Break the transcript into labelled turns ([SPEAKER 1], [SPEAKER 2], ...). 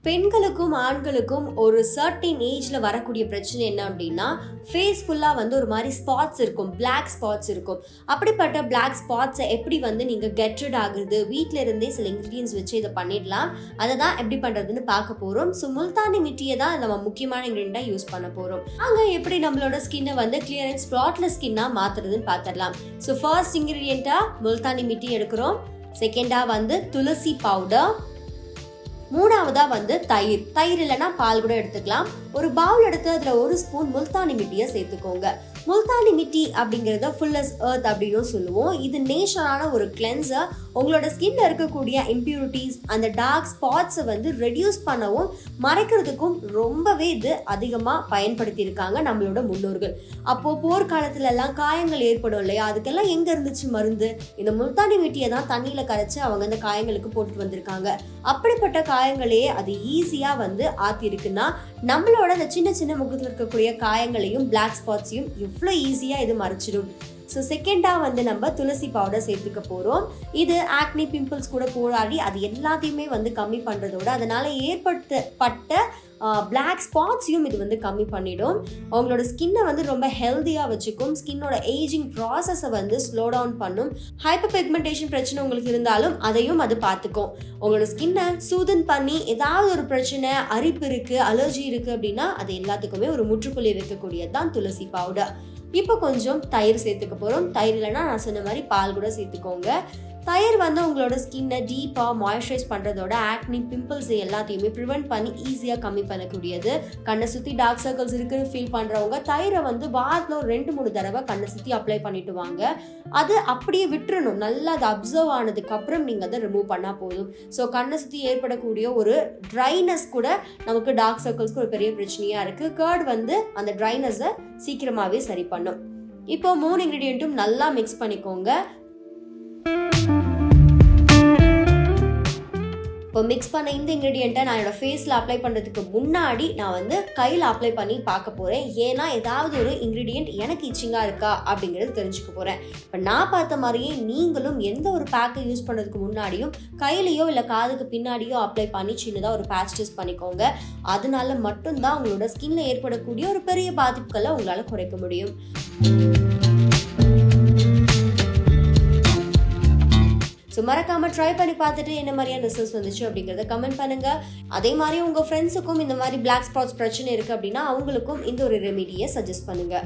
[SPEAKER 1] பெண்களுக்கும் ஆண்களுக்கும் ஒரு சர்டன் ஏஜ்ல வரக்கூடிய பிரச்சனை என்ன அப்படின்னா ஃபேஸ் ஃபுல்லா ஒரு மாதிரி ஸ்பாட்ஸ் இருக்கும், பிளாக் ஸ்பாட்ஸ் இருக்கும். அப்படிப்பட்ட பிளாக் ஸ்பாட்ஸை எப்படி நீங்க கெட் ரிட் ஆகுறது, வீட்டில இருந்தே சில இன்கிரீடியன்ஸ் வச்சு இதை பண்ணிடலாம். அதை தான் எப்படி பண்றதுன்னு பார்க்க போறோம். ஸோ முல்தானி மிட்டியை தான் நம்ம முக்கியமான இன்கிரீடியண்டா யூஸ் பண்ண போறோம். அங்க எப்படி நம்மளோட ஸ்கின்னை கிளியர் அண்ட் ஸ்பாட்லெஸ் ஸ்கின்னா மாத்துறதுன்னு பார்த்துடலாம். ஸோ ஃபர்ஸ்ட் இன்கிரீடியண்டா முல்தானி மிட்டி எடுக்கிறோம். செகண்டா துளசி பவுடர். மூணாவதா தயிர் இல்லைன்னா பால் கூட எடுத்துக்கலாம். ஒரு பவுல் எடுத்து அதுல 1 ஸ்பூன் முல்தானி மிட்டியை சேர்த்துக்கோங்க. முல்தானி மிட்டி அப்படிங்கறத ஃபுல்லஸ் எர்த் அப்படின்னு சொல்லுவோம். இது நேச்சுரலான ஒரு கிளென்சர். உங்களோட ஸ்கின்ல இருக்கக்கூடிய இம்பியூரிட்டிஸ், அந்த டார்க் ஸ்பாட்ஸை ரெடியூஸ் பண்ணவும் மறைக்கிறதுக்கும் ரொம்பவே இது அதிகமா பயன்படுத்தி இருக்காங்க நம்மளோட முன்னோர்கள். அப்போ போர்க்காலத்துல எல்லாம் காயங்கள் ஏற்படும் இல்லையா, அதுக்கெல்லாம் எங்க இருந்துச்சு மருந்து? இந்த முல்தானி மிட்டியை தான் தண்ணியில கரைச்சு அவங்க அந்த காயங்களுக்கு போட்டுட்டு வந்திருக்காங்க. அப்படிப்பட்ட காயங்களே அது ஈஸியா ஆத்தி இருக்குன்னா நம்மளோட அந்த சின்ன சின்ன முகத்துல இருக்கக்கூடிய காயங்களையும் பிளாக் ஸ்பாட்ஸையும் இவ்வளோ ஈஸியா இது மறைச்சிடும். ஸோ செகண்டா நம்ம துளசி பவுடர் சேர்த்துக்க போறோம். இது ஆக்னி பிம்பிள்ஸ் கூட போராடி அது எல்லாத்தையுமே கம்மி பண்றதோட அதனால ஏற்பட்ட பிளாக் ஸ்பாட்ஸையும் இது கம்மி பண்ணிடும். அவங்களோட ஸ்கின்னை ரொம்ப ஹெல்த்தியாக வச்சுக்கும். ஸ்கின்னோட ஏஜிங் ப்ராசஸை ஸ்லோ டவுன் பண்ணும். ஹைப்பர் பிக்மெண்டேஷன் பிரச்சனை உங்களுக்கு இருந்தாலும் அதையும் அது பார்த்துக்கும். உங்களோட ஸ்கின்னை சூதன் பண்ணி ஏதாவது ஒரு பிரச்சனை, அரிப்பு இருக்கு, அலர்ஜி இருக்கு அப்படின்னா அது எல்லாத்துக்குமே ஒரு முற்றுப்புள்ளி வைக்கக்கூடியது தான் துளசி பவுடர். இப்போ கொஞ்சம் தயிர் சேர்த்துக்க போகிறோம். தயிர் இல்லைன்னா நான் சொன்ன மாதிரி பால் கூட சேர்த்துக்கோங்க. தயிர் உங்களோட ஸ்கின்னை டீப்பாக மாய்ஸ்சரைஸ் பண்ணுறதோட ஆக்னி பிம்பிள்ஸ் எல்லாத்தையுமே ப்ரிவென்ட் பண்ணி ஈஸியாக கம்மி பண்ணக்கூடியது. கண்ணை சுற்றி டார்க் சர்க்கிள்ஸ் இருக்குன்னு ஃபீல் பண்ணுறவங்க தயிரை வாரத்தில் 2-3 தடவை கண்ணை சுற்றி அப்ளை பண்ணிட்டு வாங்க. அது அப்படியே விட்டுறணும். நல்லா அது அப்சர்வ் ஆனதுக்கப்புறம் நீங்கள் அதை ரிமூவ் பண்ணால் போதும். ஸோ கண்ணை சுற்றி ஏற்படக்கூடிய ஒரு ட்ரைனஸ் கூட நமக்கு டார்க் சர்க்கிள்ஸ்க்கு ஒரு பெரிய பிரச்சனையாக இருக்குது. கர்ட் அந்த ட்ரைனஸை சீக்கிரமாகவே சரி பண்ணும். இப்போ 3 இன்க்ரீடியண்ட்டும் நல்லா மிக்ஸ் பண்ணிக்கோங்க. இப்போ மிக்ஸ் பண்ண இந்த இன்க்ரீடியண்ட்டை நான் என்னோட ஃபேஸில் அப்ளை பண்ணுறதுக்கு முன்னாடி நான் கையில் அப்ளை பண்ணி பார்க்க போகிறேன். ஏன்னா ஏதாவது ஒரு இன்க்ரீடியண்ட் எனக்கு இச்சிங்காக இருக்கா அப்படிங்கிறது தெரிஞ்சுக்க போகிறேன். இப்போ நான் பார்த்த மாதிரியே நீங்களும் எந்த ஒரு பேக்கை யூஸ் பண்ணுறதுக்கு முன்னாடியும் கையிலையோ இல்லை காதுக்கு பின்னாடியோ அப்ளை பண்ணி சின்னதாக ஒரு பேட்ச் டெஸ்ட் பண்ணிக்கோங்க. அதனால மட்டும்தான் உங்களோட ஸ்கின்ல ஏற்படக்கூடிய ஒரு பெரிய பாதிப்புகளை உங்களால் குறைக்க முடியும். ஸோ மறக்காம ட்ரை பண்ணி பார்த்துட்டு என்ன மாதிரியான ரிசல்ட்ஸ் வந்துச்சு அப்படிங்கிறத கமெண்ட் பண்ணுங்க. அதே மாதிரி உங்க ஃப்ரெண்ட்ஸுக்கும் இந்த மாதிரி பிளாக் ஸ்பாட்ஸ் பிரச்சனை இருக்கு அப்படின்னா அவங்களுக்கும் இந்த ஒரு ரெமிடியை சஜஸ்ட் பண்ணுங்க.